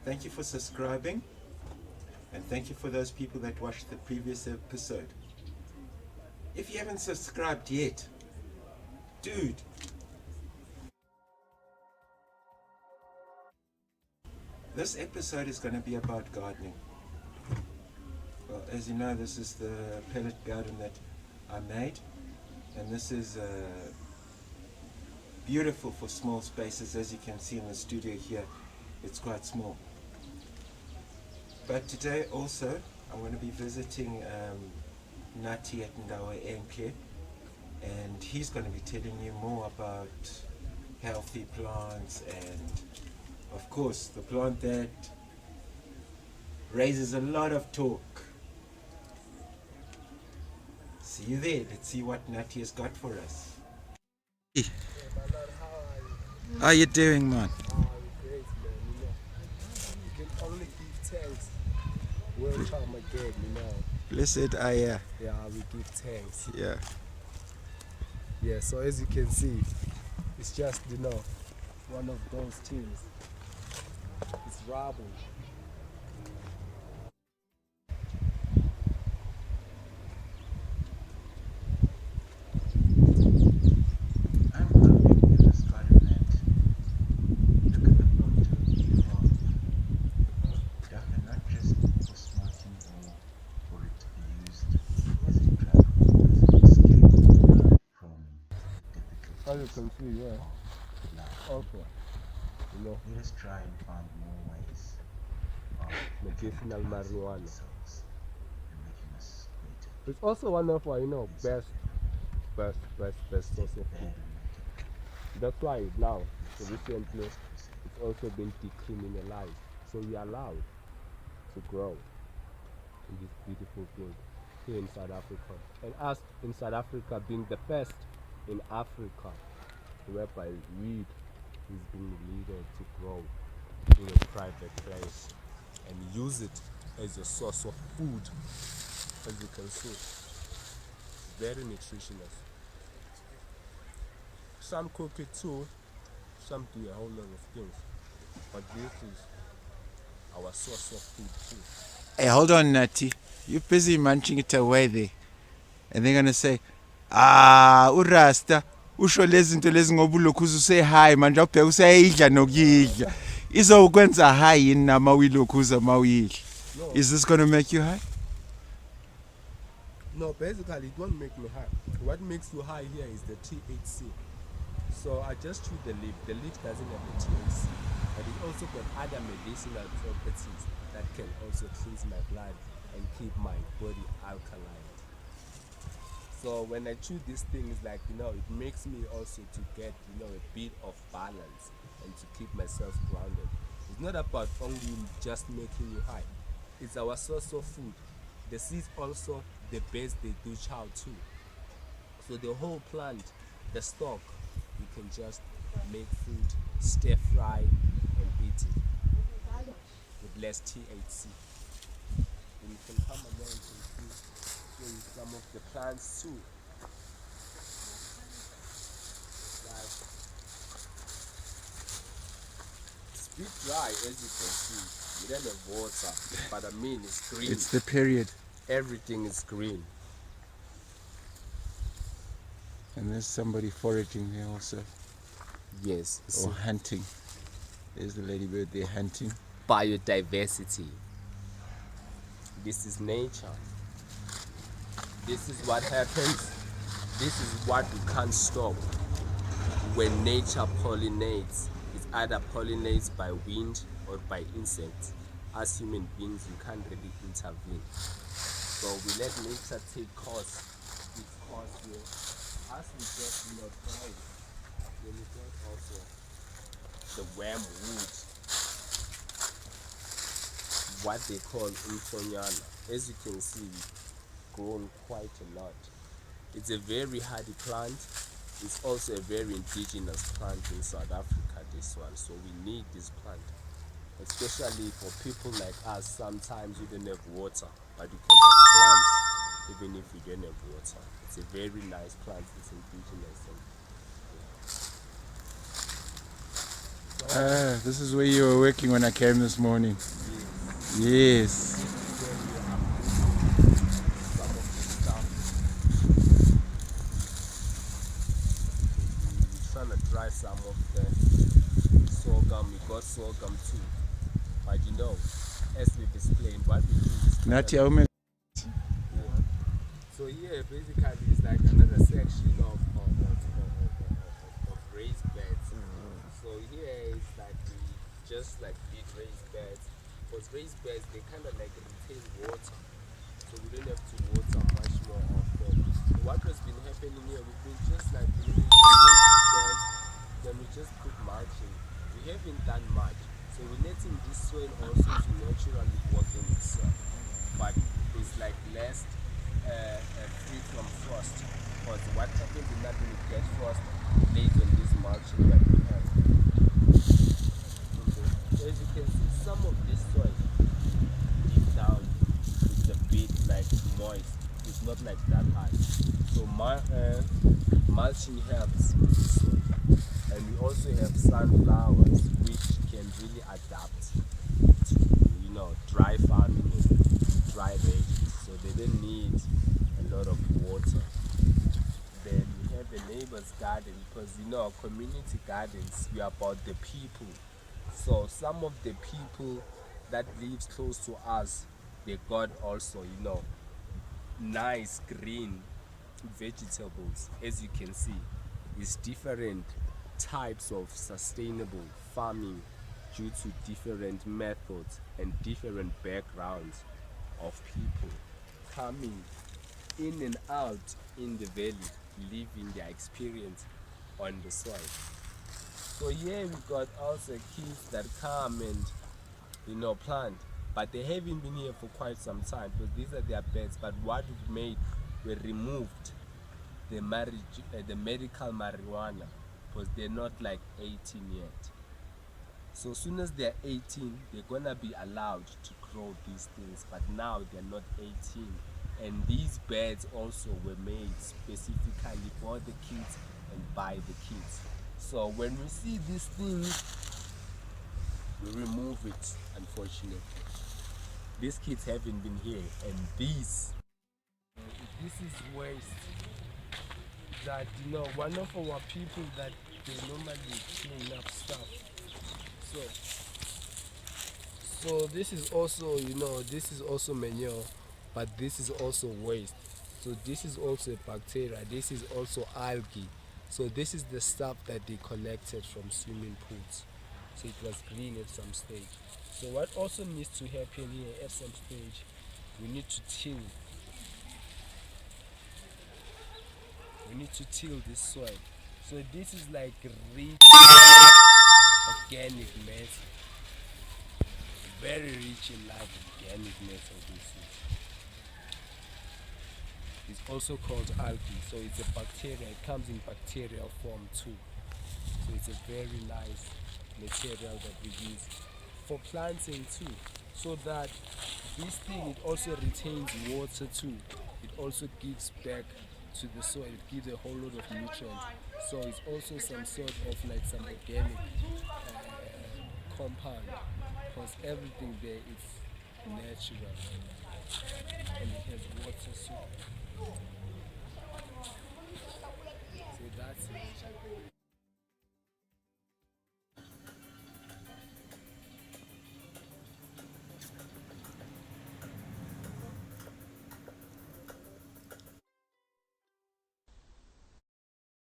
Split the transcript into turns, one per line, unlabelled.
Thank you for subscribing, and thank you for those people that watched the previous episode. If you haven't subscribed yet, dude, this episode is going to be about gardening. Well, as you know, this is the pellet garden that I made, and this is beautiful for small spaces. As you can see in the studio here, it's quite small. But today also, I'm going to be visiting Nati at Ndawe Enke, and he's going to be telling you more about healthy plants and, of course, the plant that raises a lot of talk. See you there. Let's see what Nati has got for us. How are you doing, man?
Great, man. You can only give thanks. Welcome again,
Blessed are you.
Yeah, we give thanks.
Yeah.
Yeah, so as you can see, it's just, one of those things. It's rubble.
I'm hoping in this garden that it could belong to a beautiful garden, not just for smarting or for it to be used as a trap or as an escape from the
As you
difficulties
can see, yeah.
of life.
Okay.
Let us try and find more ways of
Medicinal marijuana.
ourselves and making us greater.
It's also one of our, best source of
Bad
food.
and make it
That's why now, recently, it's also been decriminalized. So we are allowed to grow in this beautiful thing here in South Africa. And us in South Africa being the first in Africa whereby weed is being legal to grow in a private place and use it as a source of food. As you can see, it's very nutritious. Some cook it too, some do a whole lot of things, but this is our source of food too.
Hey, hold on, Nati. You're busy munching it away there. And they're going to say, urasta, usho lezi zinto lezi ngoba ulokhu say hi manje awubheka usayidla nokuyidla. Izokwenza high yini nama uyilokhu uza mawuyidla. Is this going to make you high?
No, basically it won't make me high. What makes you high here is the THC. So I just chew the leaf. The leaf doesn't have the THC, but it also got other medicinal properties that can also cleanse my blood and keep my body alkaline. So when I chew these things, like it makes me also to get a bit of balance and to keep myself grounded. It's not about only just making you high. It's our source of food. The seeds also, the base they do chow too. So the whole plant, the stalk, you can just make food, stir fry and eat it with less THC. And you can come along and see some of the plants too. Like, it's a bit dry as you can see. We don't have water, but it's green.
It's the period.
Everything is green.
And there's somebody foraging there also.
Yes.
Or hunting. There's the ladybird there hunting.
Biodiversity. This is nature. This is what happens. This is what we can't stop. When nature pollinates, it either pollinates by wind or by insects. As human beings, we can't really intervene. So we let nature take its course here. As we get try, then we get also the wormwood, what they call Umhlonyana. As you can see, we've grown quite a lot. It's a very hardy plant. It's also a very indigenous plant in South Africa, this one. So we need this plant, especially for people like us. Sometimes you don't have water, but you can have plants even if you don't have water. It's a very nice plant. It's indigenous.
This is where you were working when I came this morning. Yes.
This is where we are updating some of the stuff. We're trying to dry some of the sorghum. We got sorghum too. But you know, as we've explained, what we do is
Not your
so here basically is like another section of raised beds. So here is like we just like big raised beds. Because raised beds they kind of like retain water, so we don't have to water much more of them. So what has been happening here, we've been just like we just raise these beds, then we just put mulching. We haven't done much, so we're letting this soil also to naturally work in itself, but it's like less free from frost. Because what happens is that when you get frost, lays on this mulching that we have. So as you can see, some of this soil deep down is a bit like moist. It's not like that high. So mulching helps with the soil. And we also have sunflowers which can really adapt to dry farming and dry ranges. So they don't need a lot of water. Then we have a neighbor's garden, because community gardens, we are about the people. So some of the people that lives close to us, they got also nice green vegetables. As you can see, it's different types of sustainable farming due to different methods and different backgrounds of people coming in and out in the valley, living their experience on the soil. So here we got also kids that come and plant, but they haven't been here for quite some time because these are their beds. But what we've made, we removed the medical marijuana, because they're not like 18 yet. So as soon as they're 18, they're gonna be allowed to grow these things, but now they're not 18. And these beds also were made specifically for the kids and by the kids. So when we see these things, we remove it, unfortunately. These kids haven't been here, and this is waste that one of our people that they normally clean up stuff. So this is also this is also manure, but this is also waste. So this is also bacteria, this is also algae. So this is the stuff that they collected from swimming pools. So it was green at some stage. So what also needs to happen here at some stage, we need to till. We need to till this soil. So this is like rich organic matter. Very rich in live organic matter. This is. It's also called algae. So it's a bacteria. It comes in bacterial form too. So it's a very nice material that we use for planting too. So that this thing, it also retains water too. It also gives back to the soil. It gives a whole lot of nutrients. So it's also some sort of like some organic compound, because everything there is natural and it has water too. So that's it.